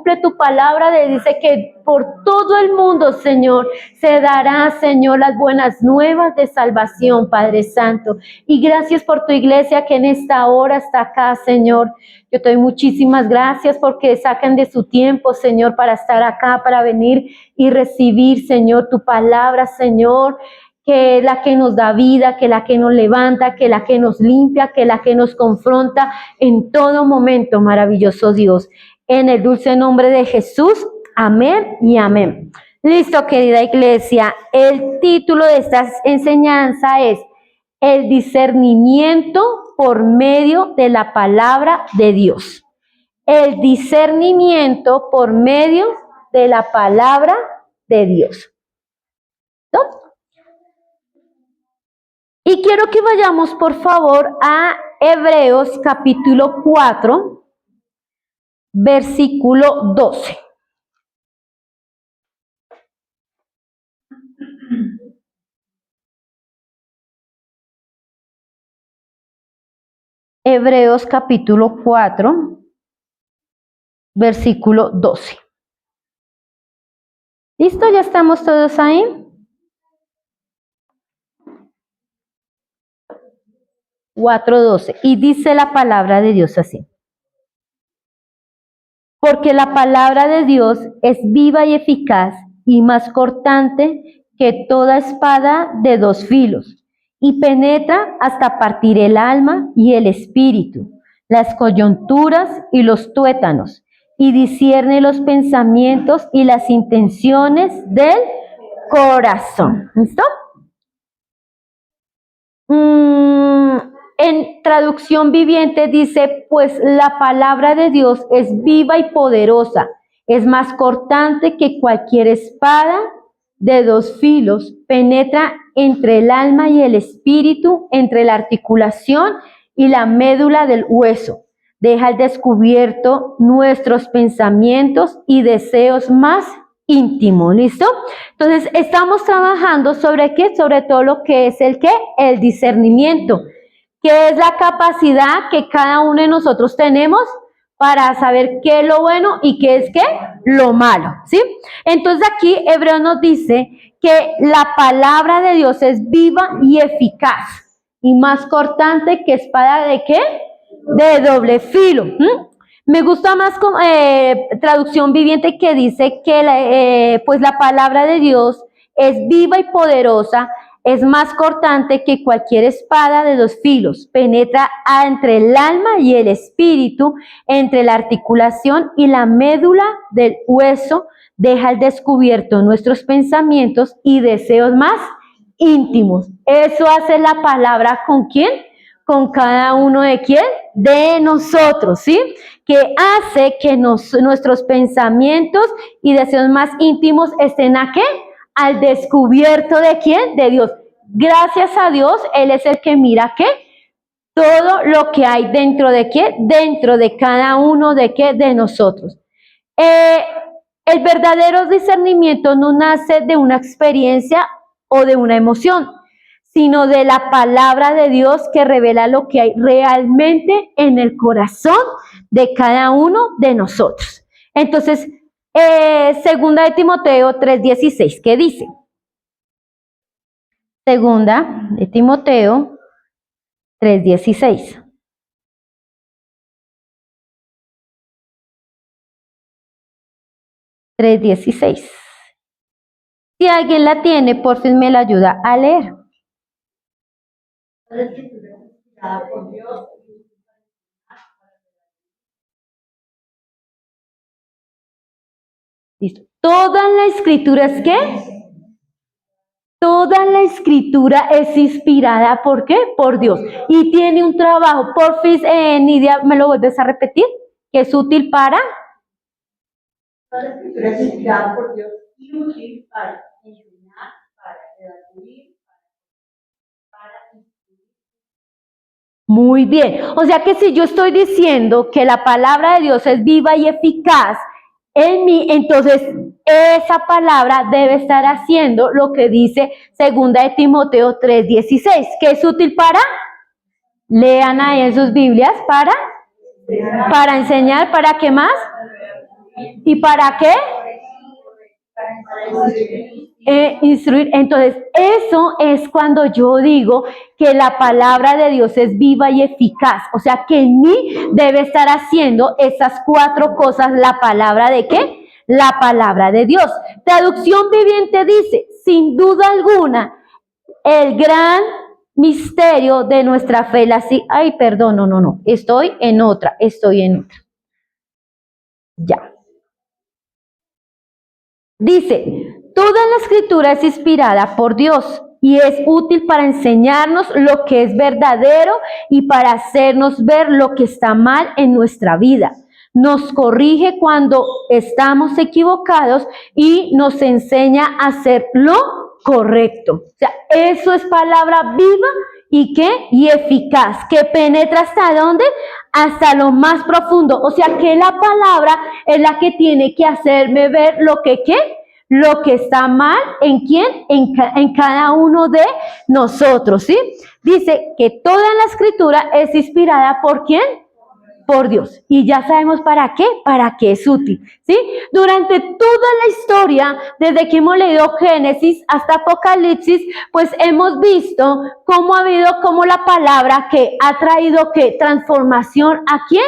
cumple tu palabra, dice que por todo el mundo, Señor, se dará, Señor, las buenas nuevas de salvación, Padre Santo. Y gracias por tu iglesia que en esta hora está acá, Señor. Yo te doy muchísimas gracias porque sacan de su tiempo, Señor, para estar acá, para venir y recibir, Señor, tu palabra, Señor, que es la que nos da vida, que es la que nos levanta, que es la que nos limpia, que es la que nos confronta en todo momento, maravilloso Dios. En el dulce nombre de Jesús, amén y amén. Listo, querida iglesia, el título de esta enseñanza es el discernimiento por medio de la palabra de Dios. El discernimiento por medio de la palabra de Dios. ¿No? Y quiero que vayamos, por favor, a Hebreos capítulo 4, versículo 12. Hebreos capítulo 4, versículo 12. ¿Listo? ¿Ya estamos todos ahí? 4:12. Y dice la palabra de Dios así. Porque la palabra de Dios es viva y eficaz y más cortante que toda espada de dos filos, y penetra hasta partir el alma y el espíritu, las coyunturas y los tuétanos, y discierne los pensamientos y las intenciones del corazón. ¿Listo? En traducción viviente dice, pues la palabra de Dios es viva y poderosa, es más cortante que cualquier espada de dos filos, penetra entre el alma y el espíritu, entre la articulación y la médula del hueso, deja al descubierto nuestros pensamientos y deseos más íntimos. ¿Listo? Entonces, estamos trabajando sobre qué, sobre todo lo que es el qué, el discernimiento, que es la capacidad que cada uno de nosotros tenemos para saber qué es lo bueno y qué es qué, lo malo, ¿sí? Entonces aquí Hebreo nos dice que la palabra de Dios es viva y eficaz y más cortante que espada de qué, de doble filo. Me gusta más traducción viviente que dice que pues la palabra de Dios es viva y poderosa, es más cortante que cualquier espada de dos filos, penetra entre el alma y el espíritu, entre la articulación y la médula del hueso, deja al descubierto nuestros pensamientos y deseos más íntimos. Eso hace la palabra ¿con quién? Con cada uno de quién, de nosotros, ¿sí? Que hace que nuestros pensamientos y deseos más íntimos estén ¿a qué? Al descubierto de quién, de Dios. Gracias a Dios, Él es el que mira ¿qué? Todo lo que hay dentro de qué, dentro de cada uno de qué, de nosotros. El verdadero discernimiento no nace de una experiencia o de una emoción, sino de la palabra de Dios que revela lo que hay realmente en el corazón de cada uno de nosotros. Entonces, segunda de Timoteo 3:16, ¿qué dice? Segunda de Timoteo 3:16. Si alguien la tiene, por fin me la ayuda a leer. Listo. Toda la escritura es ¿qué? Toda la escritura es inspirada, ¿por qué? Por Dios. Y tiene un trabajo, por fin, Nidia, ¿me lo vuelves a repetir? Que es útil para... Toda la escritura es inspirada por Dios y útil para enseñar, para redarguir, para instruir. Muy bien. O sea que si yo estoy diciendo que la palabra de Dios es viva y eficaz en mí, entonces esa palabra debe estar haciendo lo que dice segunda de Timoteo 3:16, que es útil para, lean ahí en sus Biblias, para enseñar, ¿para qué más? ¿Y para qué? Instruir. Entonces, eso es cuando yo digo que la palabra de Dios es viva y eficaz. O sea, que en mí debe estar haciendo esas 4 cosas la palabra de ¿qué? La palabra de Dios. Traducción viviente dice, sin duda alguna, el gran misterio de nuestra fe. Ay, perdón, no. Estoy en otra. Ya. Dice, toda la escritura es inspirada por Dios y es útil para enseñarnos lo que es verdadero y para hacernos ver lo que está mal en nuestra vida. Nos corrige cuando estamos equivocados y nos enseña a hacer lo correcto. O sea, eso es palabra viva y ¿qué? Y eficaz, que penetra ¿hasta dónde? Hasta lo más profundo. O sea, que la palabra es la que tiene que hacerme ver lo que ¿qué? Lo que está mal en quién, en cada uno de nosotros, ¿sí? Dice que toda la escritura es inspirada por ¿quién? Por Dios. Y ya sabemos para qué es útil, ¿sí? Durante toda la historia, desde que hemos leído Génesis hasta Apocalipsis, pues hemos visto cómo ha habido, cómo la palabra que ha traído ¿qué? Transformación ¿a quién?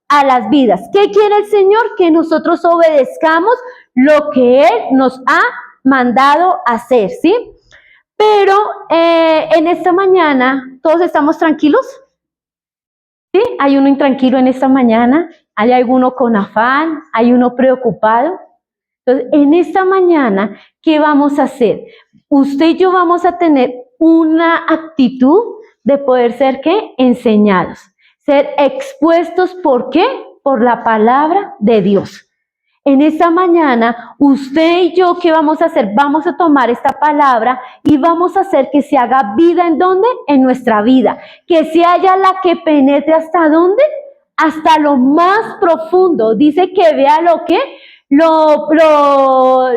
A las vidas. ¿Qué quiere el Señor? Que nosotros obedezcamos lo que Él nos ha mandado hacer, ¿sí? Pero en esta mañana, ¿todos estamos tranquilos? ¿Sí? Hay uno intranquilo en esta mañana, hay alguno con afán, hay uno preocupado. Entonces, en esta mañana, ¿qué vamos a hacer? Usted y yo vamos a tener una actitud de poder ser, ¿qué? Enseñados, ser expuestos, ¿por qué? Por la palabra de Dios. En esta mañana, usted y yo, ¿qué vamos a hacer? Vamos a tomar esta palabra y vamos a hacer que se haga vida, ¿en dónde? En nuestra vida. Que sea ella la que penetre ¿hasta dónde? Hasta lo más profundo. Dice que vea lo que,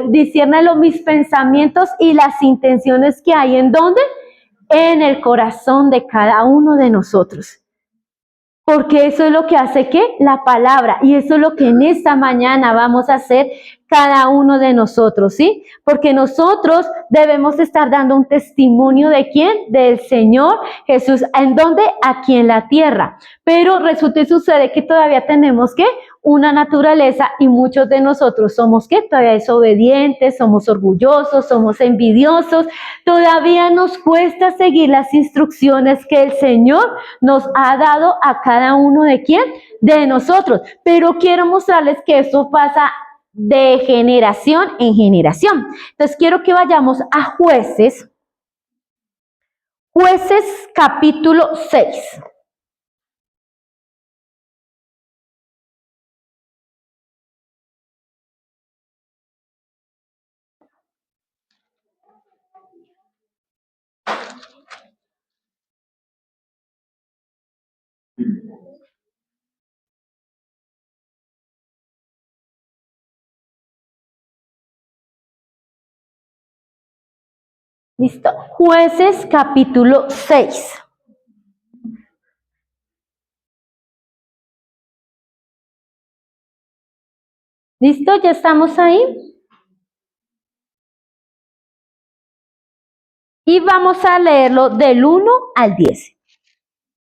discierne mis pensamientos y las intenciones que hay, ¿en dónde? En el corazón de cada uno de nosotros. Porque eso es lo que hace ¿qué? La palabra. Y eso es lo que en esta mañana vamos a hacer cada uno de nosotros, ¿sí? Porque nosotros debemos estar dando un testimonio ¿de quién? Del Señor Jesús. ¿En dónde? Aquí en la tierra. Pero resulta y sucede que todavía tenemos ¿qué? Una naturaleza y muchos de nosotros somos ¿qué? Todavía desobedientes, somos orgullosos, somos envidiosos. Todavía nos cuesta seguir las instrucciones que el Señor nos ha dado a cada uno de quién? De nosotros. Pero quiero mostrarles que eso pasa de generación en generación. Entonces quiero que vayamos a Jueces capítulo 6. Listo. Jueces capítulo 6. ¿Listo? ¿Ya estamos ahí? Y vamos a leerlo del 1 al 10.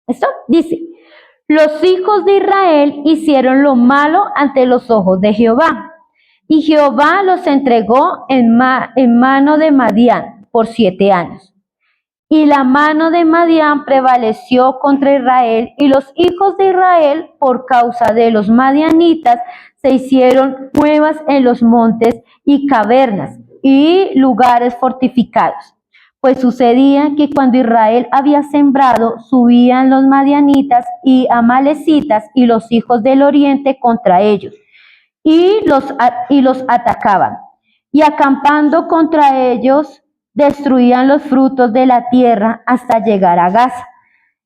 ¿Listo? Dice, los hijos de Israel hicieron lo malo ante los ojos de Jehová, y Jehová los entregó en mano de Madián por 7 años. Y la mano de Madián prevaleció contra Israel, y los hijos de Israel, por causa de los madianitas, se hicieron cuevas en los montes y cavernas y lugares fortificados. Pues sucedía que cuando Israel había sembrado, subían los madianitas y amalecitas y los hijos del oriente contra ellos, y los atacaban. Y acampando contra ellos, destruían los frutos de la tierra hasta llegar a Gaza.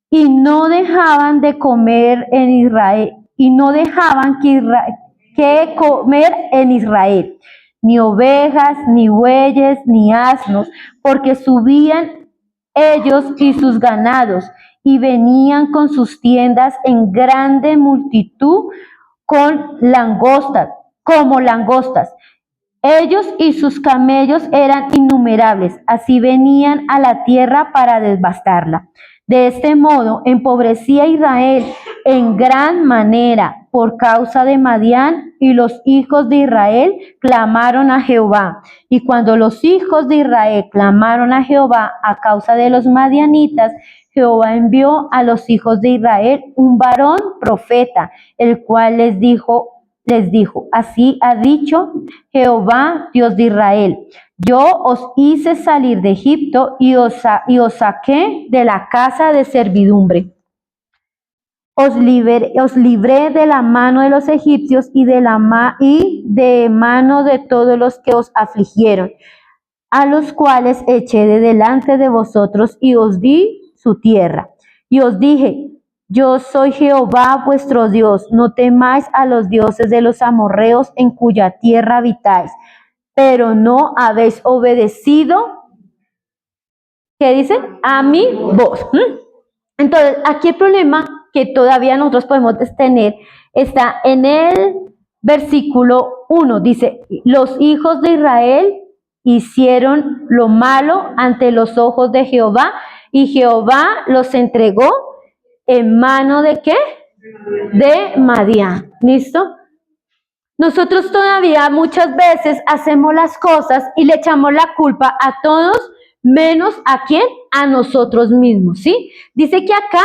Y no dejaban de comer en Israel, y no dejaban que comer en Israel, ni ovejas, ni bueyes, ni asnos, porque subían ellos y sus ganados, y venían con sus tiendas en grande multitud con langostas, como langostas. Ellos y sus camellos eran innumerables, así venían a la tierra para devastarla. De este modo empobrecía Israel en gran manera por causa de Madián, y los hijos de Israel clamaron a Jehová. Y cuando los hijos de Israel clamaron a Jehová a causa de los madianitas, Jehová envió a los hijos de Israel un varón profeta, el cual les dijo, así ha dicho Jehová, Dios de Israel: yo os hice salir de Egipto y os saqué de la casa de servidumbre. Os libré de la mano de los egipcios y de mano de todos los que os afligieron, a los cuales eché de delante de vosotros y os di su tierra. Y os dije: yo soy Jehová vuestro Dios, no temáis a los dioses de los amorreos en cuya tierra habitáis. Pero no habéis obedecido, ¿qué dice? A mi voz. Entonces, aquí el problema que todavía nosotros podemos tener está en el versículo 1. Dice: los hijos de Israel hicieron lo malo ante los ojos de Jehová, y Jehová los entregó en mano ¿de qué? De Madián. ¿Listo? Nosotros todavía muchas veces hacemos las cosas y le echamos la culpa a todos, menos ¿a quién? A nosotros mismos, ¿sí? Dice que acá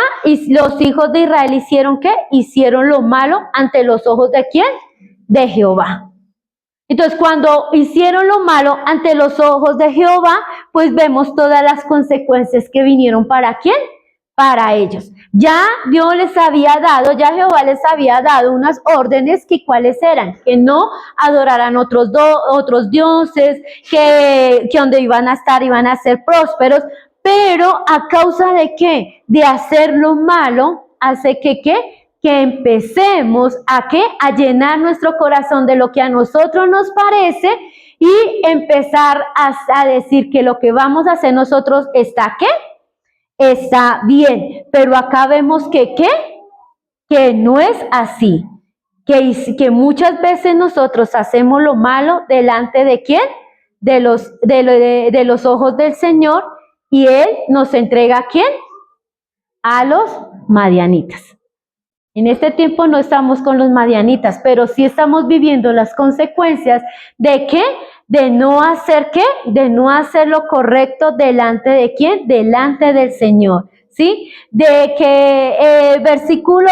los hijos de Israel hicieron ¿qué? Hicieron lo malo ante los ojos ¿de quién? De Jehová. Entonces, cuando hicieron lo malo ante los ojos de Jehová, pues vemos todas las consecuencias que vinieron ¿para quién? Para ellos. Ya Dios les había dado, ya Jehová les había dado unas órdenes que cuáles eran: que no adoraran otros dioses, que donde iban a estar iban a ser prósperos, pero a causa de ¿qué? De hacer lo malo, hace que ¿qué? Que empecemos a ¿qué? A llenar nuestro corazón de lo que a nosotros nos parece y empezar a decir que lo que vamos a hacer nosotros está ¿qué? Está bien, pero acá vemos que ¿qué? Que no es así, que muchas veces nosotros hacemos lo malo delante de ¿quién? De los ojos del Señor, y Él nos entrega ¿a quién? A los madianitas. En este tiempo no estamos con los madianitas, pero sí estamos viviendo las consecuencias de ¿qué? De no hacer ¿qué? De no hacer lo correcto delante de ¿quién? Delante del Señor, ¿sí? De que versículo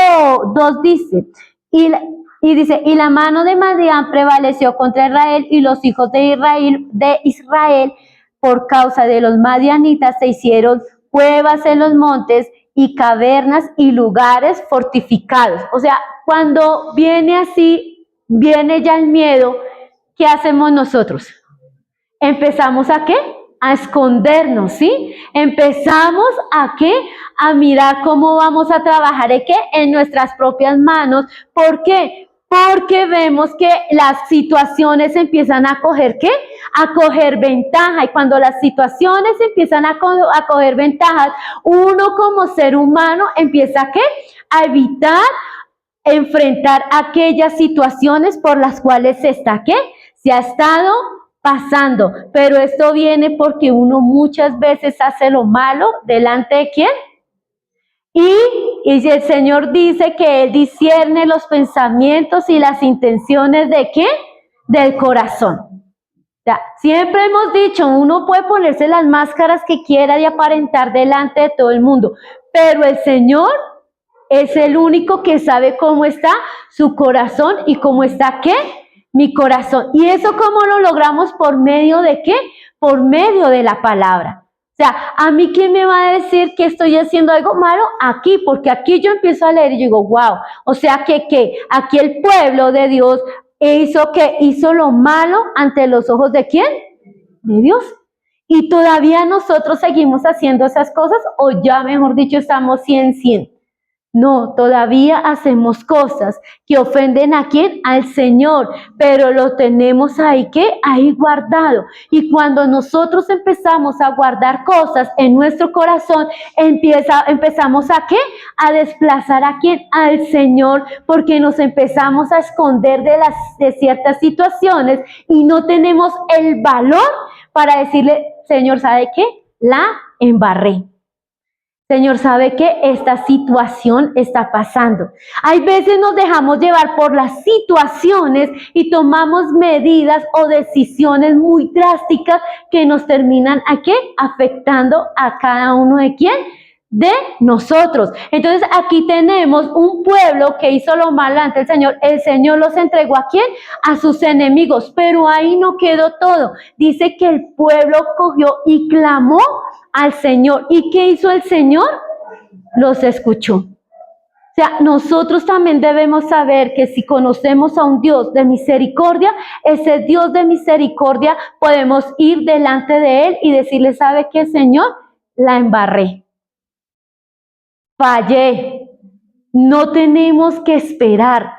2 dice, y dice: y la mano de Madián prevaleció contra Israel, y los hijos de Israel por causa de los madianitas se hicieron cuevas en los montes y cavernas y lugares fortificados. O sea, cuando viene así, viene ya el miedo, ¿qué hacemos nosotros? Empezamos ¿a qué? A escondernos, ¿sí? Empezamos ¿a qué? A mirar cómo vamos a trabajar ¿en qué? En nuestras propias manos. ¿Por qué? Porque vemos que las situaciones empiezan a coger ¿qué? A coger ventaja. Y cuando las situaciones empiezan a coger ventajas, uno como ser humano empieza ¿a qué? A evitar enfrentar aquellas situaciones por las cuales se está ¿qué? Se ha estado pasando. Pero esto viene porque uno muchas veces hace lo malo delante de ¿quién? Y el Señor dice que Él discierne los pensamientos y las intenciones ¿de qué? Del corazón. O sea, siempre hemos dicho, uno puede ponerse las máscaras que quiera y aparentar delante de todo el mundo, pero el Señor es el único que sabe cómo está su corazón y cómo está ¿qué? Mi corazón. ¿Y eso cómo lo logramos? ¿Por medio de qué? Por medio de la palabra. O sea, ¿a mí quién me va a decir que estoy haciendo algo malo? Aquí, porque aquí yo empiezo a leer y digo, wow, o sea que aquí el pueblo de Dios hizo lo malo ante los ojos ¿de quién? De Dios. Y todavía nosotros seguimos haciendo esas cosas, o ya mejor dicho estamos 100. No, todavía hacemos cosas que ofenden ¿a quién? Al Señor, pero lo tenemos ahí, ¿qué? Ahí guardado. Y cuando nosotros empezamos a guardar cosas en nuestro corazón, empezamos ¿a qué? A desplazar ¿a quién? Al Señor, porque nos empezamos a esconder de ciertas situaciones y no tenemos el valor para decirle, Señor, ¿sabe qué? La embarré. Señor, ¿sabe que esta situación está pasando? Hay veces nos dejamos llevar por las situaciones y tomamos medidas o decisiones muy drásticas que nos terminan ¿a qué? Afectando a cada uno de quién? De nosotros. Entonces aquí tenemos un pueblo que hizo lo malo ante el Señor los entregó ¿a quién? A sus enemigos, pero ahí no quedó todo. Dice que el pueblo cogió y clamó al Señor. ¿Y qué hizo el Señor? Los escuchó. O sea, nosotros también debemos saber que si conocemos a un Dios de misericordia, ese Dios de misericordia podemos ir delante de Él y decirle, ¿sabe qué, Señor? La embarré. Fallé. No tenemos que esperar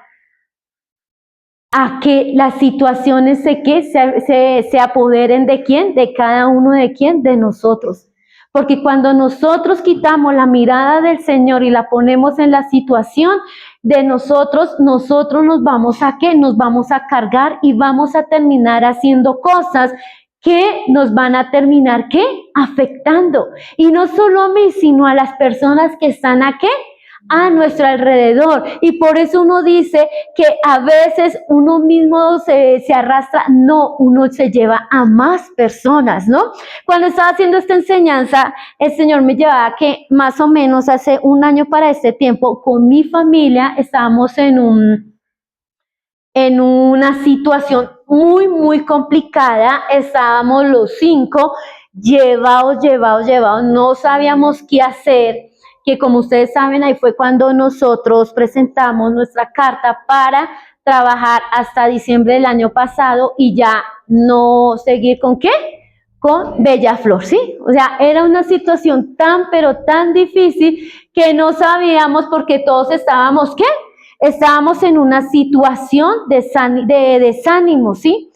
a que las situaciones se apoderen de quién, de cada uno de quién, de nosotros. Porque cuando nosotros quitamos la mirada del Señor y la ponemos en la situación de nosotros nos vamos a ¿qué? Nos vamos a cargar y vamos a terminar haciendo cosas que nos van a terminar ¿qué? Afectando. Y no solo a mí, sino a las personas que están ¿a qué? A nuestro alrededor. Y por eso uno dice que a veces uno mismo se arrastra, no, uno se lleva a más personas, ¿no? Cuando estaba haciendo esta enseñanza, el Señor me llevaba que más o menos hace un año para este tiempo, con mi familia estábamos en una situación muy complicada. Estábamos los 5 llevados, no sabíamos qué hacer, que como ustedes saben, ahí fue cuando nosotros presentamos nuestra carta para trabajar hasta diciembre del año pasado y ya no seguir ¿con qué? Con Bellaflor, ¿sí? O sea, era una situación pero tan difícil que no sabíamos porque todos estábamos, ¿qué? Estábamos en una situación de desánimo, ¿sí?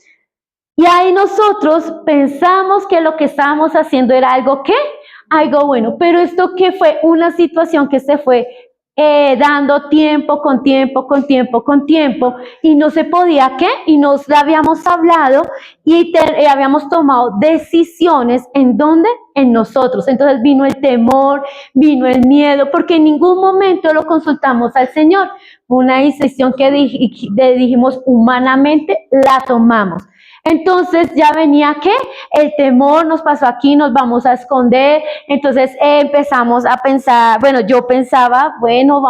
Y ahí nosotros pensamos que lo que estábamos haciendo era algo, ¿qué? Algo bueno, pero esto que fue una situación que se fue dando tiempo con tiempo y no se podía, ¿qué? Y nos habíamos hablado y habíamos tomado decisiones ¿en dónde? En nosotros. Entonces vino el temor, vino el miedo, porque en ningún momento lo consultamos al Señor. Una decisión que dijimos humanamente, la tomamos. Entonces ya venía ¿qué? El temor nos pasó aquí, nos vamos a esconder. Entonces empezamos a pensar, bueno, yo pensaba, bueno,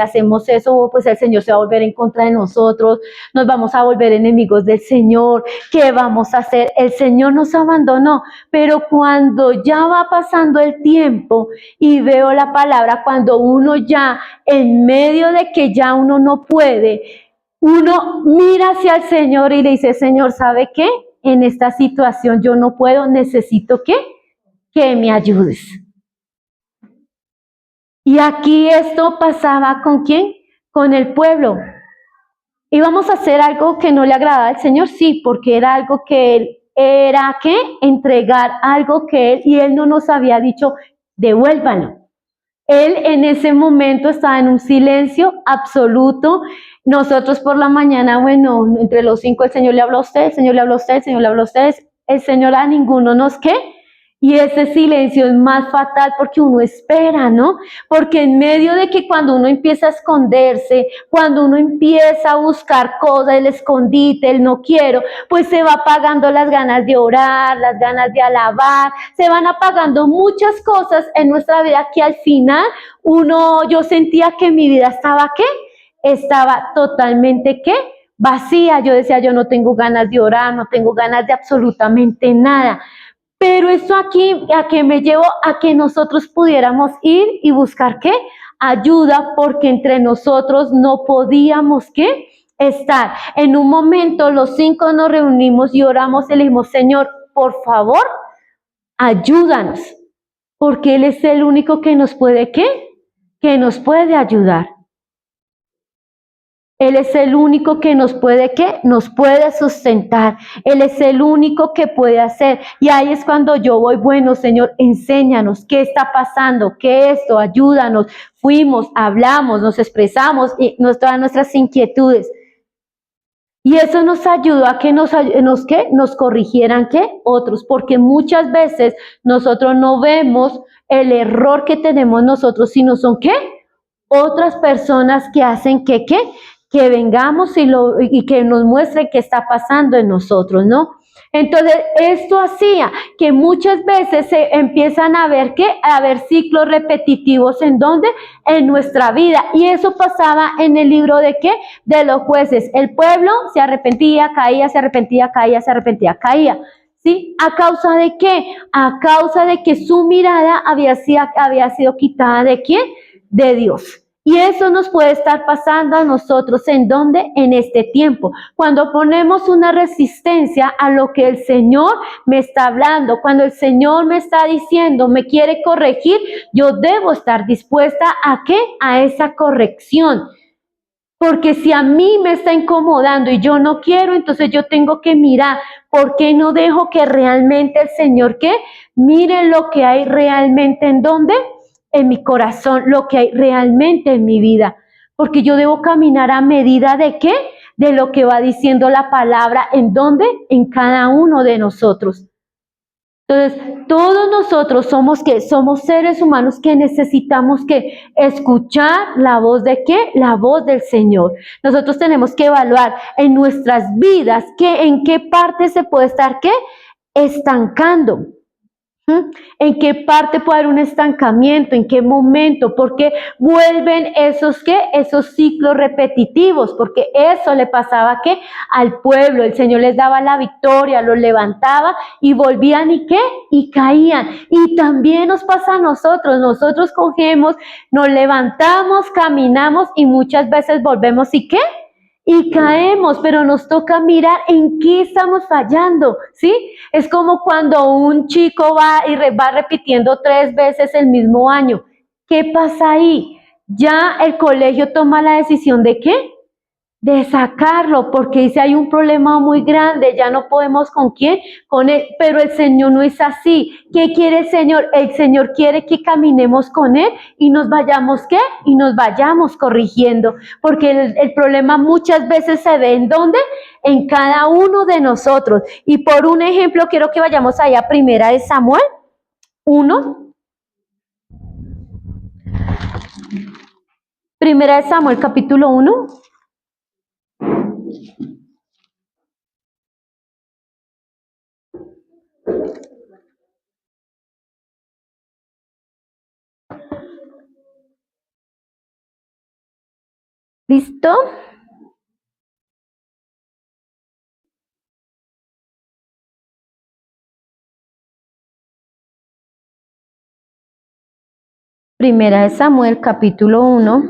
hacemos eso, pues el Señor se va a volver en contra de nosotros, nos vamos a volver enemigos del Señor, ¿qué vamos a hacer? El Señor nos abandonó, pero cuando ya va pasando el tiempo y veo la palabra, cuando uno ya en medio de que ya uno no puede, uno mira hacia el Señor y le dice, Señor, ¿sabe qué? En esta situación yo no puedo, necesito ¿qué? Que me ayudes. Y aquí esto pasaba ¿con quién? Con el pueblo. ¿Íbamos a hacer algo que no le agradaba al Señor? Sí, porque era algo que Él, era ¿qué? Entregar algo que Él, y Él no nos había dicho, devuélvanlo. Él en ese momento estaba en un silencio absoluto. Nosotros por la mañana, bueno, entre los 5 el Señor le habló a usted, el Señor le habló a usted, el Señor le habló a ustedes, el Señor a ninguno nos ¿qué? Y ese silencio es más fatal porque uno espera, ¿no? Porque en medio de que cuando uno empieza a esconderse, cuando uno empieza a buscar cosas, el escondite, el no quiero, pues se va apagando las ganas de orar, las ganas de alabar, se van apagando muchas cosas en nuestra vida que al final yo sentía que mi vida estaba ¿qué? Estaba totalmente ¿qué? Vacía. Yo decía, yo no tengo ganas de orar, no tengo ganas de absolutamente nada. Pero esto aquí, ¿a qué me llevó? A que nosotros pudiéramos ir y buscar ¿qué? Ayuda, porque entre nosotros no podíamos ¿qué? Estar. En un momento los 5 nos reunimos y oramos y le dijimos, Señor, por favor, ayúdanos, porque Él es el único que nos puede ¿qué? que nos puede ayudar. Él es el único que nos puede, ¿qué? Nos puede sustentar. Él es el único que puede hacer. Y ahí es cuando yo voy, bueno, Señor, enséñanos qué está pasando, qué es esto, ayúdanos. Fuimos, hablamos, nos expresamos y todas nuestras inquietudes. Y eso nos ayudó a que nos corrigieran, ¿qué? Otros, porque muchas veces nosotros no vemos el error que tenemos nosotros, sino son, ¿qué? Otras personas que hacen que vengamos y que nos muestren qué está pasando en nosotros, ¿no? Entonces, esto hacía que muchas veces se empiezan a ver ciclos repetitivos en donde en nuestra vida, y eso pasaba en el libro de ¿qué? De los jueces. El pueblo se arrepentía, caía, se arrepentía, caía, se arrepentía, caía. ¿Sí? ¿A causa de qué? A causa de que su mirada había sido quitada ¿de quién? De Dios. Y eso nos puede estar pasando a nosotros, ¿en dónde? En este tiempo. Cuando ponemos una resistencia a lo que el Señor me está hablando, cuando el Señor me está diciendo, me quiere corregir, yo debo estar dispuesta ¿a qué? A esa corrección. Porque si a mí me está incomodando y yo no quiero, entonces yo tengo que mirar, ¿por qué no dejo que realmente el Señor, ¿qué? Mire lo que hay realmente en dónde? En mi corazón, lo que hay realmente en mi vida, porque yo debo caminar a medida de ¿qué? De lo que va diciendo la palabra, ¿en dónde? En cada uno de nosotros. Entonces, todos nosotros somos ¿qué? Somos seres humanos que necesitamos que escuchar la voz de ¿qué? La voz del Señor. Nosotros tenemos que evaluar en nuestras vidas en qué parte se puede estar ¿qué? Estancando. ¿En qué parte puede haber un estancamiento? ¿En qué momento? Porque vuelven esos ciclos repetitivos, porque eso le pasaba ¿qué? Al pueblo. El Señor les daba la victoria, los levantaba y volvían ¿y qué? Y caían. Y también nos pasa a nosotros cogemos, nos levantamos, caminamos y muchas veces volvemos ¿y qué? Y caemos, pero nos toca mirar en qué estamos fallando, ¿sí? Es como cuando un chico va repitiendo 3 veces el mismo año. ¿Qué pasa ahí? Ya el colegio toma la decisión ¿de qué? De sacarlo, porque dice hay un problema muy grande, ya no podemos ¿con quién? Con él, pero el Señor no es así. ¿Qué quiere el Señor? El Señor quiere que caminemos con Él y nos vayamos ¿qué? Y nos vayamos corrigiendo, porque el problema muchas veces se ve ¿en dónde? En cada uno de nosotros. Y por un ejemplo, quiero que vayamos allá a Primera de Samuel 1. Primera de Samuel capítulo 1. ¿Listo? Primera de Samuel, capítulo 1.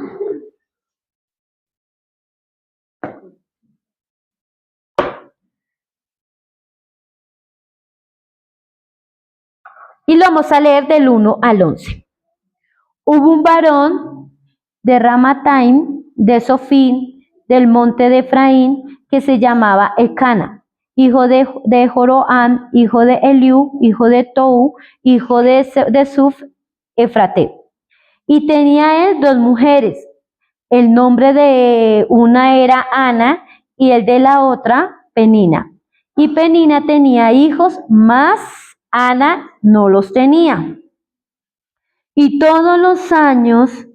Y lo vamos a leer del 1 al 11. Hubo un varón de Ramataim, de Sofín, del monte de Efraín, que se llamaba Elcana, hijo de Joroam, hijo de Eliú, hijo de Tou, hijo de Suf, Efrateo. Y tenía él 2 mujeres. El nombre de una era Ana y el de la otra Penina. Y Penina tenía hijos, mas Ana no los tenía. Y todos los años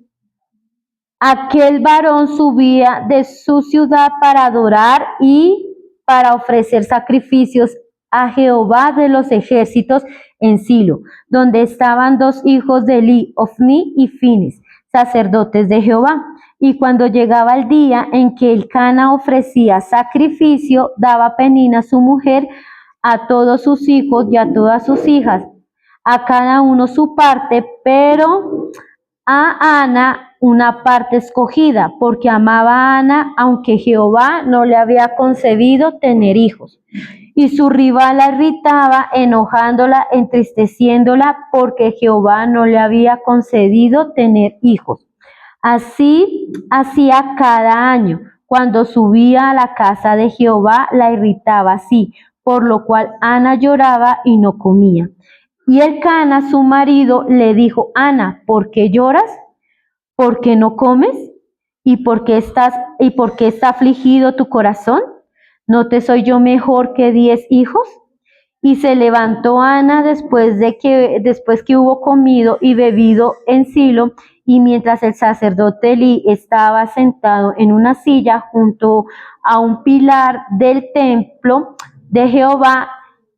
aquel varón subía de su ciudad para adorar y para ofrecer sacrificios a Jehová de los ejércitos en Silo, donde estaban 2 hijos de Eli, Ofni y Fines, sacerdotes de Jehová. Y cuando llegaba el día en que Elcana ofrecía sacrificio, daba Penina su mujer a todos sus hijos y a todas sus hijas, a cada uno su parte, pero a Ana una parte escogida, porque amaba a Ana, aunque Jehová no le había concedido tener hijos. Y su rival la irritaba, enojándola, entristeciéndola, porque Jehová no le había concedido tener hijos. Así hacía cada año. Cuando subía a la casa de Jehová, la irritaba así, por lo cual Ana lloraba y no comía. Y Elcana, su marido, le dijo: Ana, ¿por qué lloras? ¿Por qué no comes? ¿Y por qué está afligido tu corazón? ¿No te soy yo mejor que 10 hijos? Y se levantó Ana después que hubo comido y bebido en Silo, y mientras el sacerdote Elí estaba sentado en una silla junto a un pilar del templo de Jehová,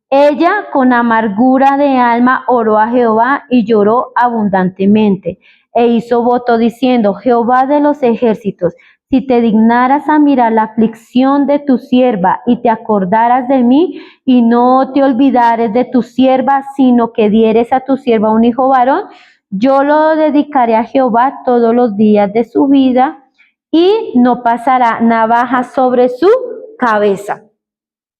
ella con amargura de alma oró a Jehová y lloró abundantemente, e hizo voto diciendo: Jehová de los ejércitos, si te dignaras a mirar la aflicción de tu sierva y te acordaras de mí y no te olvidares de tu sierva, sino que dieres a tu sierva un hijo varón, yo lo dedicaré a Jehová todos los días de su vida y no pasará navaja sobre su cabeza.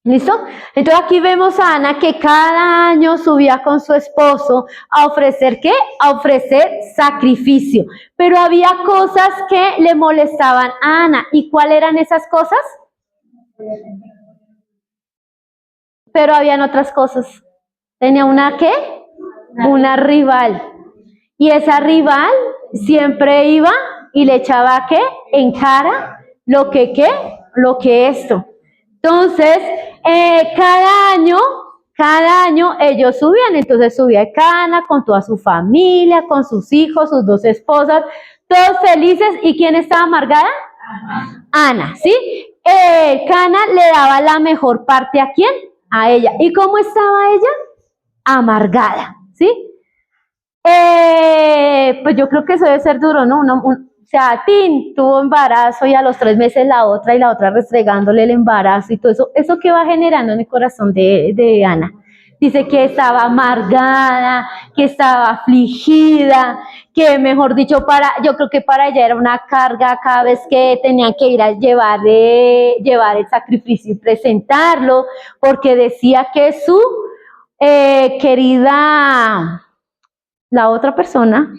¿Listo? Entonces aquí vemos a Ana que cada año subía con su esposo a ofrecer ¿qué? A ofrecer sacrificio. Pero había cosas que le molestaban a Ana. ¿Y cuáles eran esas cosas? Pero habían otras cosas. Tenía una ¿qué? Una rival. Y esa rival siempre iba y le echaba ¿qué? En cara lo que ¿qué? Lo que esto. Entonces, cada año ellos subían, entonces subía Cana con toda su familia, con sus hijos, sus 2 esposas, todos felices. ¿Y quién estaba amargada? Ana, ¿sí? Cana le daba la mejor parte ¿a quién? A ella. ¿Y cómo estaba ella? Amargada, ¿sí? Pues yo creo que eso debe ser duro, ¿no? O sea, Tin tuvo embarazo y a los 3 meses la otra, y la otra restregándole el embarazo y todo eso. ¿Eso qué va generando en el corazón de Ana? Dice que estaba amargada, que estaba afligida, que mejor dicho, yo creo que para ella era una carga cada vez que tenían que ir a llevar el sacrificio y presentarlo, porque decía que su querida, la otra persona,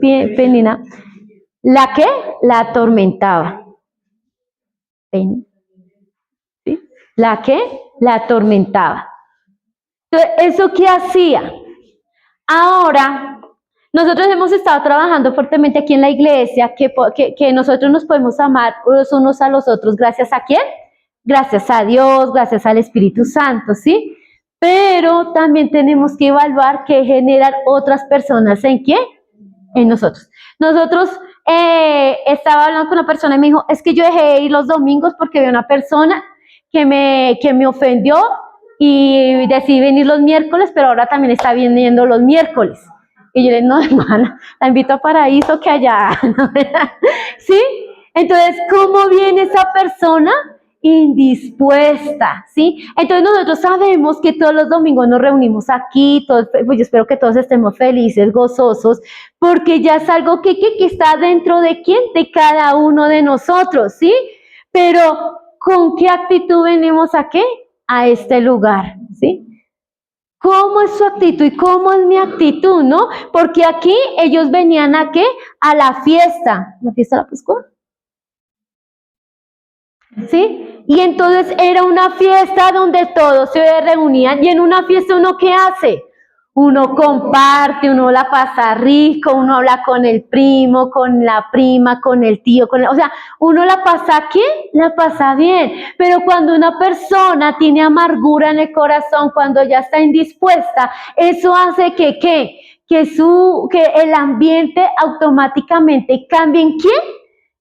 Penina, ¿la qué? La atormentaba. ¿Sí? ¿La qué? La atormentaba. Entonces, ¿eso qué hacía? Ahora, nosotros hemos estado trabajando fuertemente aquí en la iglesia, que nosotros nos podemos amar los unos a los otros. ¿Gracias a quién? Gracias a Dios, gracias al Espíritu Santo, ¿sí? Pero también tenemos que evaluar qué generan otras personas en qué, en nosotros. Nosotros estaba hablando con una persona y me dijo: es que yo dejé de ir los domingos porque había una persona que me ofendió y decidí venir los miércoles, pero ahora también está viniendo los miércoles. Y yo le dije: no, hermana, la invito a Paraíso que allá, ¿sí? Entonces, ¿cómo viene esa persona? Indispuesta, ¿sí? Entonces nosotros sabemos que todos los domingos nos reunimos aquí, todos, pues yo espero que todos estemos felices, gozosos, porque ya es algo que está dentro de quién, de cada uno de nosotros, ¿sí? Pero ¿con qué actitud venimos a qué? A este lugar, ¿sí? ¿Cómo es su actitud y cómo es mi actitud, no? Porque aquí ellos venían a qué? A la fiesta de la Pascua. ¿Sí? Y entonces era una fiesta donde todos se reunían, y en una fiesta ¿uno qué hace? Uno comparte, uno la pasa rico, uno habla con el primo, con la prima, con el tío, o sea, uno la pasa ¿qué? La pasa bien. Pero cuando una persona tiene amargura en el corazón, cuando ya está indispuesta, eso hace que ¿qué? Que el ambiente automáticamente cambie. ¿En quién?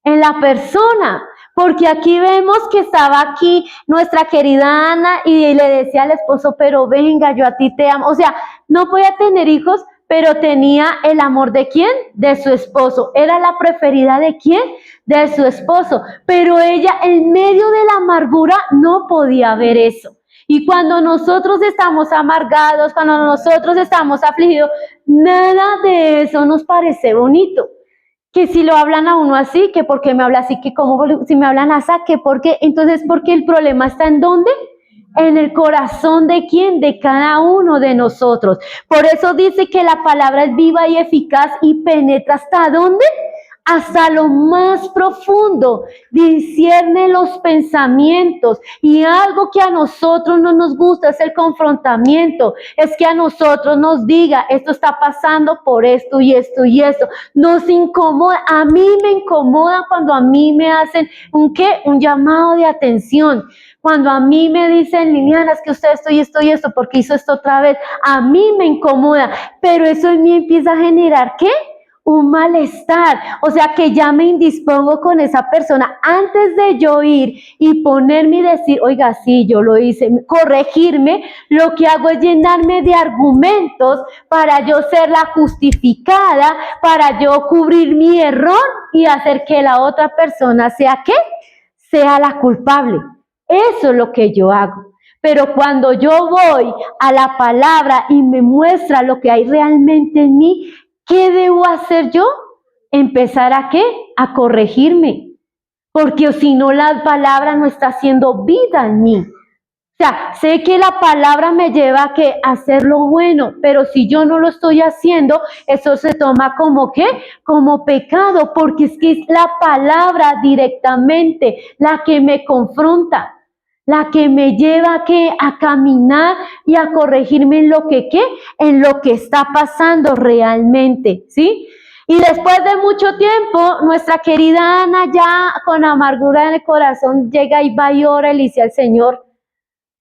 En la persona. Porque aquí vemos que estaba aquí nuestra querida Ana y le decía al esposo: pero venga, yo a ti te amo. O sea, no podía tener hijos, pero tenía el amor ¿de quién? De su esposo. Era la preferida ¿de quién? De su esposo. Pero ella, en medio de la amargura, no podía ver eso. Y cuando nosotros estamos amargados, cuando nosotros estamos afligidos, nada de eso nos parece bonito. Que si lo hablan a uno así, que por qué me habla así, que como si me hablan así, que por qué. Entonces, porque el problema está ¿en dónde? En el corazón ¿de quién? De cada uno de nosotros. Por eso dice que la palabra es viva y eficaz y penetra ¿hasta dónde? hasta lo más profundo, discierne los pensamientos. Y algo que a nosotros no nos gusta es el confrontamiento, es que a nosotros nos diga, esto está pasando por esto y esto y esto. Nos incomoda, a mí me incomoda cuando a mí me hacen un llamado de atención. Cuando a mí me dicen, Liliana, es que usted esto y esto, porque hizo esto otra vez, a mí me incomoda, pero eso en mí empieza a generar, ¿qué? Un malestar, o sea que ya me indispongo con esa persona antes de yo ir y ponerme y decir, oiga, sí, yo lo hice, corregirme, lo que hago es llenarme de argumentos para yo ser la justificada, para yo cubrir mi error y hacer que la otra persona sea, ¿qué? Sea la culpable. Eso es lo que yo hago. Pero cuando yo voy a la palabra y me muestra lo que hay realmente en mí, ¿qué debo hacer yo? Empezar ¿a qué? A corregirme. Porque si no, la palabra no está haciendo vida en mí. O sea, sé que la palabra me lleva a que hacer lo bueno, pero si yo no lo estoy haciendo, eso se toma como ¿qué? Como pecado, porque es que es la palabra directamente la que me confronta, la que me lleva a caminar y a corregirme en lo que, en lo que está pasando realmente, ¿sí? Y después de mucho tiempo, nuestra querida Ana ya con amargura en el corazón llega y va y ora y le dice al Señor,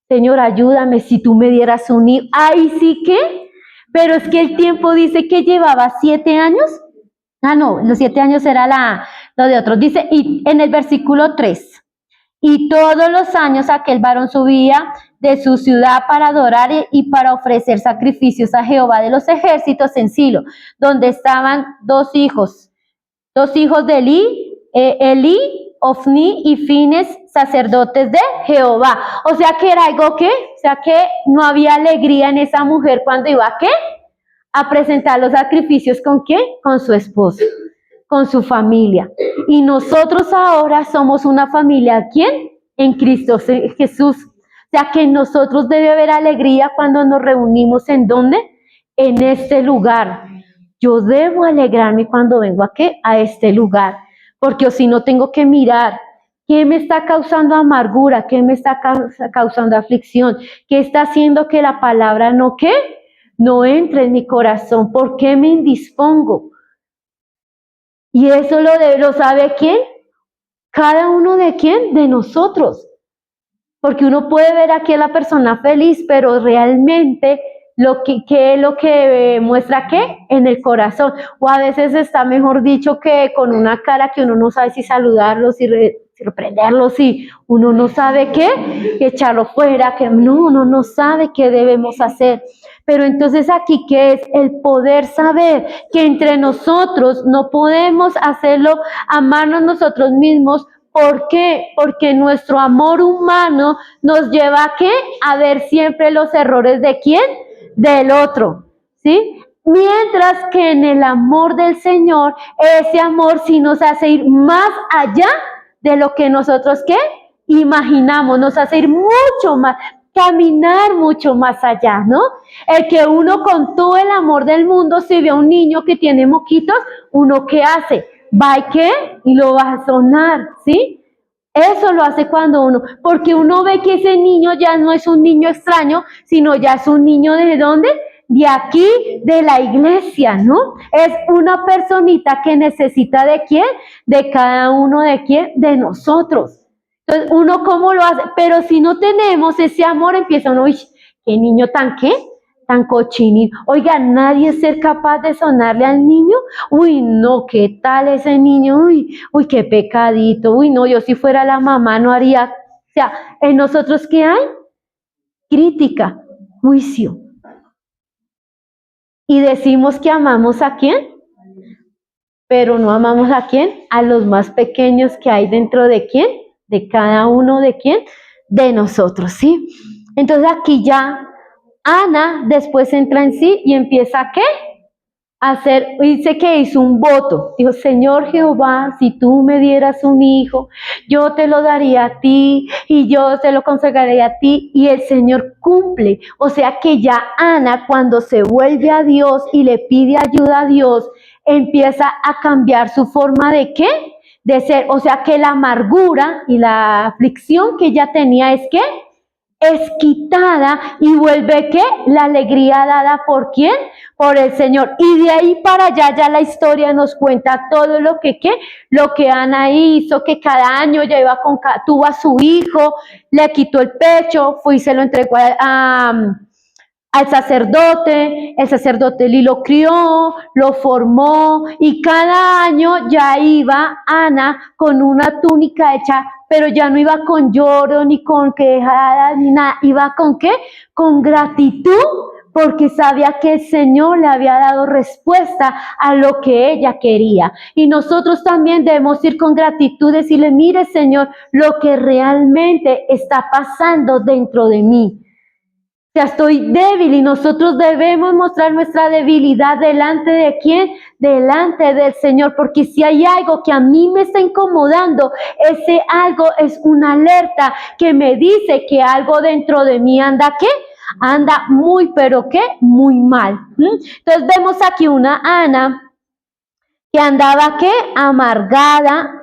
Señor, ayúdame, si tú me dieras un hijo. Ay, sí que, pero es que el tiempo dice que llevaba 7 años. Ah, no, los 7 años era lo de otros. Dice, y en el versículo 3, y todos los años aquel varón subía de su ciudad para adorar y para ofrecer sacrificios a Jehová de los ejércitos en Silo, donde estaban dos hijos de Elí, Ofni y Fines, sacerdotes de Jehová. O sea que era algo que, o sea que no había alegría en esa mujer cuando iba a ¿qué? A presentar los sacrificios ¿con qué? Con su esposo, con su familia. Y nosotros ahora somos una familia, ¿quién? En Cristo Jesús. O sea que en nosotros debe haber alegría cuando nos reunimos, ¿en dónde? En este lugar. Yo debo alegrarme cuando vengo a ¿qué? A este lugar, porque si no tengo que mirar qué me está causando amargura, qué me está causando aflicción, qué está haciendo que la palabra no ¿qué? No entre en mi corazón, ¿por qué me indispongo? Y eso lo sabe ¿quién? Cada uno de quién, de nosotros, porque uno puede ver aquí a la persona feliz, pero realmente lo que muestra ¿qué? En el corazón, o a veces está mejor dicho que con una cara que uno no sabe si saludarlos, si reprenderlos, si uno no sabe qué, que echarlo fuera, que no, uno no sabe qué debemos hacer. Pero entonces aquí, ¿qué es? El poder saber que entre nosotros no podemos hacerlo, amarnos nosotros mismos. ¿Por qué? Porque nuestro amor humano nos lleva ¿a qué? A ver siempre los errores ¿de quién? Del otro, ¿sí? Mientras que en el amor del Señor, ese amor sí nos hace ir más allá de lo que nosotros, ¿qué? Imaginamos, nos hace ir mucho más, caminar mucho más allá, ¿no? El que uno con todo el amor del mundo, si ve a un niño que tiene moquitos, ¿uno qué hace? Va y qué, y lo va a sonar, ¿sí? Eso lo hace cuando uno, porque uno ve que ese niño ya no es un niño extraño, sino ya es un niño ¿de dónde? De aquí, de la iglesia, ¿no? Es una personita que necesita ¿de quién? De cada uno ¿de quién? De nosotros. Entonces, uno cómo lo hace, pero si no tenemos ese amor, empieza uno, uy, qué niño tan qué, tan cochinito. Oiga, nadie es ser capaz de sonarle al niño. Uy, no, ¿qué tal ese niño? Uy, qué pecadito. Uy, no, yo si fuera la mamá no haría. O sea, en nosotros ¿qué hay? Crítica, juicio. Y decimos que amamos ¿a quién? Pero no amamos ¿a quién? A los más pequeños que hay dentro ¿de quién? De cada uno ¿de quién? De nosotros, ¿sí? Entonces aquí ya Ana después entra en sí y empieza ¿a qué? A hacer, dice que hizo un voto. Dijo, Señor Jehová, si tú me dieras un hijo, yo te lo daría a ti y yo te lo consagraría a ti. Y el Señor cumple. O sea que ya Ana, cuando se vuelve a Dios y le pide ayuda a Dios, empieza a cambiar su forma de ¿qué? De ser, o sea que la amargura y la aflicción que ella tenía es ¿qué? Es quitada y vuelve ¿qué? La alegría dada ¿por quién? Por el Señor. Y de ahí para allá ya la historia nos cuenta todo lo que ¿qué? Lo que Ana hizo, que cada año ya iba tuvo a su hijo, le quitó el pecho, fue y se lo entregó al sacerdote, el sacerdote lo crió, lo formó y cada año ya iba Ana con una túnica hecha, pero ya no iba con lloro ni con quejadas ni nada, iba con ¿qué? Con gratitud, porque sabía que el Señor le había dado respuesta a lo que ella quería. Y nosotros también debemos ir con gratitud, decirle, mire Señor, lo que realmente está pasando dentro de mí. Ya estoy débil y nosotros debemos mostrar nuestra debilidad delante de quién, delante del Señor, porque si hay algo que a mí me está incomodando, ese algo es una alerta que me dice que algo dentro de mí anda ¿qué? Anda muy, pero ¿qué? Muy mal. Entonces vemos aquí una Ana que andaba ¿qué? Amargada,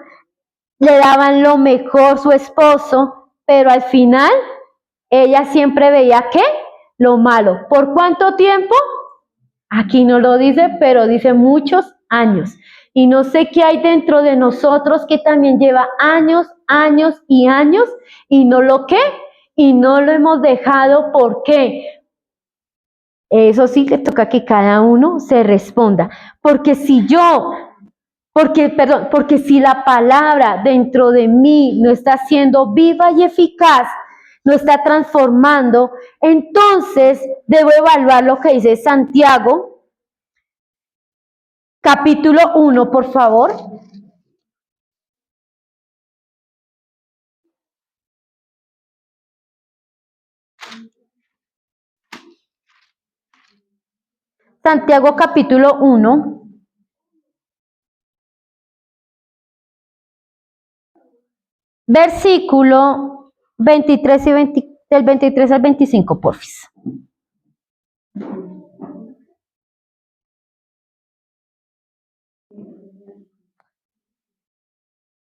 le daban lo mejor su esposo, pero al final ella siempre veía ¿qué? Lo malo. ¿Por cuánto tiempo? Aquí no lo dice, pero dice muchos años. Y no sé qué hay dentro de nosotros que también lleva años, años y años y no lo ¿qué? Y no lo hemos dejado. ¿Por qué? Eso sí le toca que cada uno se responda. Porque si si la palabra dentro de mí no está siendo viva y eficaz, no está transformando, entonces debo evaluar lo que dice Santiago, capítulo 1, por favor. Santiago capítulo 1. Versículo 23 y 20, del 23 al 25, porfis.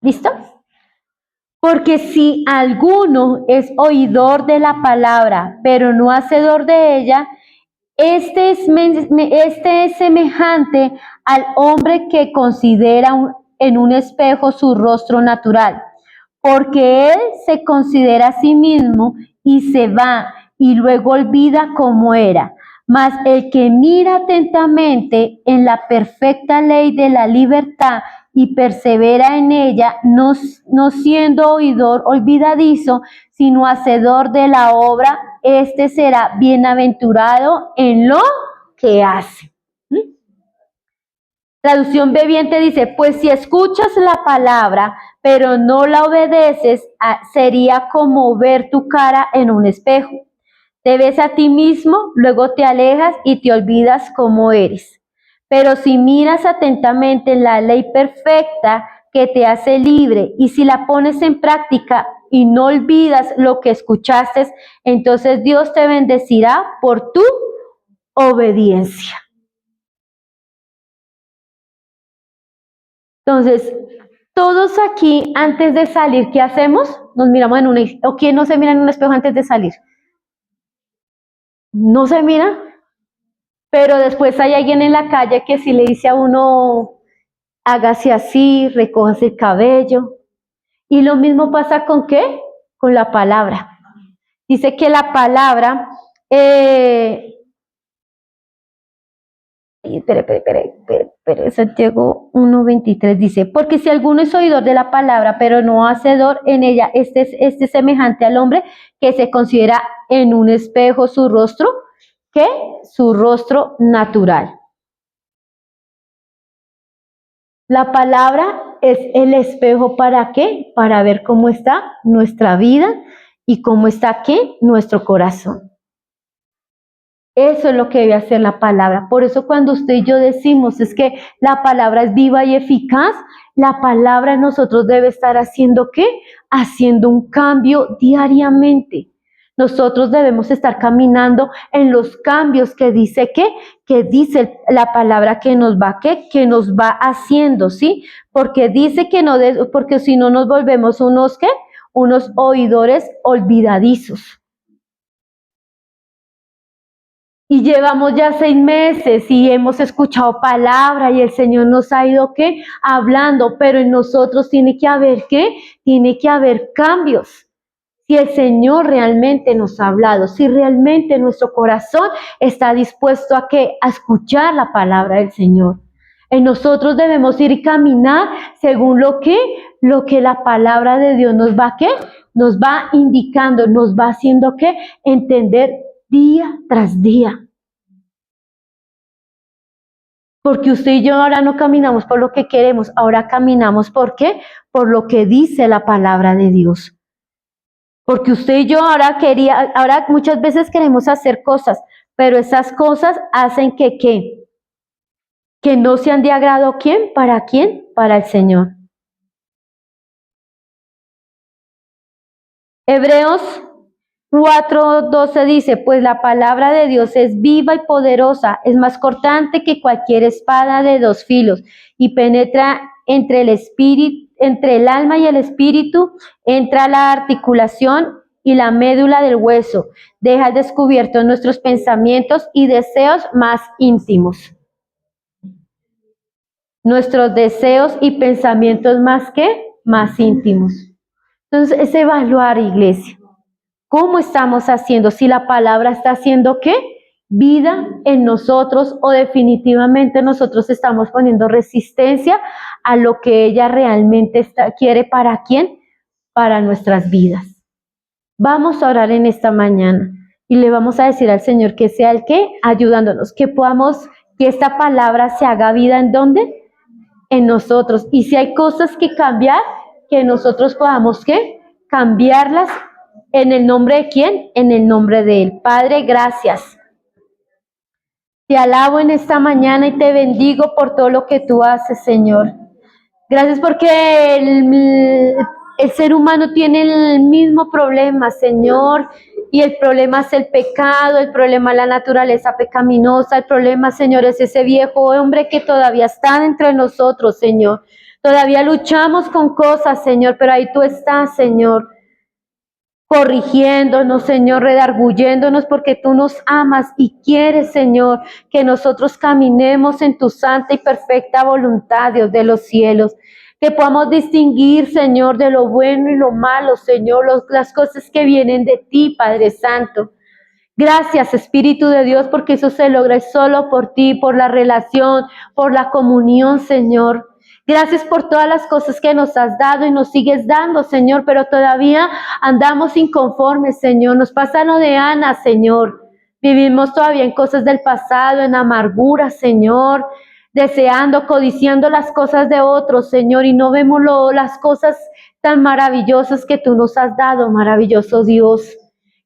¿Listo? Porque si alguno es oidor de la palabra, pero no hacedor de ella, este es semejante al hombre que considera en un espejo su rostro natural, porque él se considera a sí mismo y se va y luego olvida cómo era. Mas el que mira atentamente en la perfecta ley de la libertad y persevera en ella, no siendo oidor olvidadizo, sino hacedor de la obra, este será bienaventurado en lo que hace. Traducción viviente dice, pues si escuchas la palabra, pero no la obedeces, sería como ver tu cara en un espejo. Te ves a ti mismo, luego te alejas y te olvidas cómo eres. Pero si miras atentamente la ley perfecta que te hace libre y si la pones en práctica y no olvidas lo que escuchaste, entonces Dios te bendecirá por tu obediencia. Entonces, todos aquí antes de salir, ¿qué hacemos? Nos miramos en ¿o quién no se mira en un espejo antes de salir? No se mira, pero después hay alguien en la calle que si le dice a uno, hágase así, recójase el cabello. Y lo mismo pasa con ¿qué? Con la palabra. Dice que la palabra, Santiago 1:23 dice, porque si alguno es oidor de la palabra, pero no hacedor en ella, este es semejante al hombre que se considera en un espejo su rostro, ¿qué? Su rostro natural. La palabra es el espejo ¿para qué? Para ver cómo está nuestra vida y cómo está ¿qué? Nuestro corazón. Eso es lo que debe hacer la palabra. Por eso cuando usted y yo decimos es que la palabra es viva y eficaz, la palabra en nosotros debe estar haciendo ¿qué? Haciendo un cambio diariamente. Nosotros debemos estar caminando en los cambios que dice que dice la palabra que nos va que nos va haciendo, ¿sí? Porque dice que no, porque si no nos volvemos unos unos oidores olvidadizos. Y llevamos ya 6 meses y hemos escuchado palabra y el Señor nos ha ido hablando, pero en nosotros tiene que haber tiene que haber cambios. Si el Señor realmente nos ha hablado, si realmente nuestro corazón está dispuesto a escuchar la palabra del Señor. En nosotros debemos ir y caminar según lo que la palabra de Dios nos va nos va indicando, nos va haciendo entender día tras día. Porque usted y yo ahora no caminamos por lo que queremos, ahora caminamos ¿por qué? Por lo que dice la palabra de Dios. Porque usted y yo ahora muchas veces queremos hacer cosas, pero esas cosas hacen que no sean de agrado ¿quién? Para el Señor. Hebreos 4:12 dice, pues la palabra de Dios es viva y poderosa, es más cortante que cualquier espada de 2 filos y penetra entre el alma y el espíritu, entra la articulación y la médula del hueso, deja al descubierto nuestros pensamientos y deseos más íntimos. Nuestros deseos y pensamientos más íntimos. Entonces, es evaluar, iglesia. ¿Cómo estamos haciendo? Si la palabra está haciendo vida en nosotros o definitivamente nosotros estamos poniendo resistencia a lo que ella realmente quiere para quién, para nuestras vidas. Vamos a orar en esta mañana y le vamos a decir al Señor que sea el ayudándonos, que esta palabra se haga vida ¿en dónde? En nosotros. Y si hay cosas que cambiar, que nosotros podamos cambiarlas. ¿En el nombre de quién? En el nombre de Él. Padre, gracias. Te alabo en esta mañana y te bendigo por todo lo que tú haces, Señor. Gracias porque el ser humano tiene el mismo problema, Señor. Y el problema es el pecado, el problema es la naturaleza pecaminosa, el problema, Señor, es ese viejo hombre que todavía está entre nosotros, Señor. Todavía luchamos con cosas, Señor, pero ahí tú estás, Señor, corrigiéndonos, Señor, redarguyéndonos porque tú nos amas y quieres, Señor, que nosotros caminemos en tu santa y perfecta voluntad, Dios de los cielos. Que podamos distinguir, Señor, de lo bueno y lo malo, Señor, las cosas que vienen de ti, Padre Santo. Gracias, Espíritu de Dios, porque eso se logra solo por ti, por la relación, por la comunión, Señor. Gracias por todas las cosas que nos has dado y nos sigues dando, Señor, pero todavía andamos inconformes, Señor. Nos pasa lo de Ana, Señor. Vivimos todavía en cosas del pasado, en amargura, Señor, deseando, codiciando las cosas de otros, Señor, y no vemos las cosas tan maravillosas que tú nos has dado, maravilloso Dios.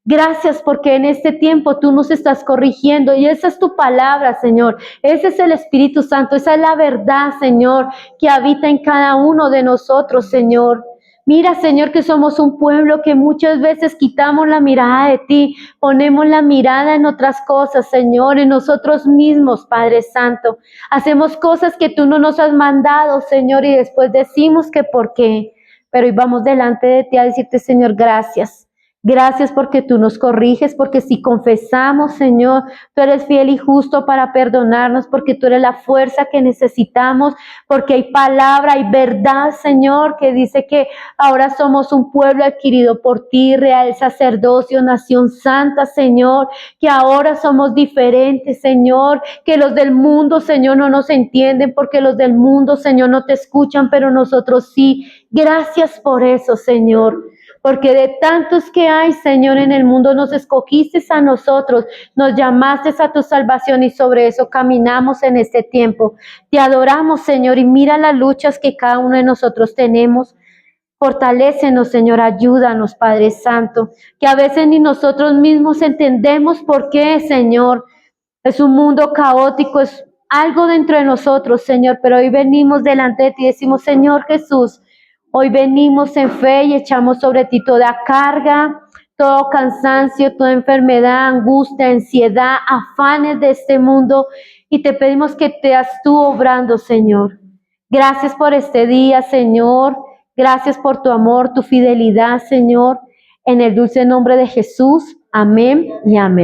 Gracias porque en este tiempo tú nos estás corrigiendo y esa es tu palabra, Señor. Ese es el Espíritu Santo, esa es la verdad, Señor, que habita en cada uno de nosotros, Señor. Mira, Señor, que somos un pueblo que muchas veces quitamos la mirada de ti, ponemos la mirada en otras cosas, Señor, en nosotros mismos, Padre Santo. Hacemos cosas que tú no nos has mandado, Señor, y después decimos que por qué. Pero hoy vamos delante de ti a decirte, Señor, gracias. Gracias porque tú nos corriges, porque si confesamos, Señor, tú eres fiel y justo para perdonarnos, porque tú eres la fuerza que necesitamos, porque hay palabra, hay verdad, Señor, que dice que ahora somos un pueblo adquirido por ti, real sacerdocio, nación santa, Señor, que ahora somos diferentes, Señor, que los del mundo, Señor, no nos entienden, porque los del mundo, Señor, no te escuchan, pero nosotros sí. Gracias por eso, Señor. Porque de tantos que hay, Señor, en el mundo, nos escogiste a nosotros, nos llamaste a tu salvación y sobre eso caminamos en este tiempo. Te adoramos, Señor, y mira las luchas que cada uno de nosotros tenemos. Fortalécenos, Señor, ayúdanos, Padre Santo, que a veces ni nosotros mismos entendemos por qué, Señor. Es un mundo caótico, es algo dentro de nosotros, Señor, pero hoy venimos delante de ti y decimos, Señor Jesús, hoy venimos en fe y echamos sobre ti toda carga, todo cansancio, toda enfermedad, angustia, ansiedad, afanes de este mundo, y te pedimos que te seas tú obrando, Señor. Gracias por este día, Señor. Gracias por tu amor, tu fidelidad, Señor. En el dulce nombre de Jesús. Amén y amén.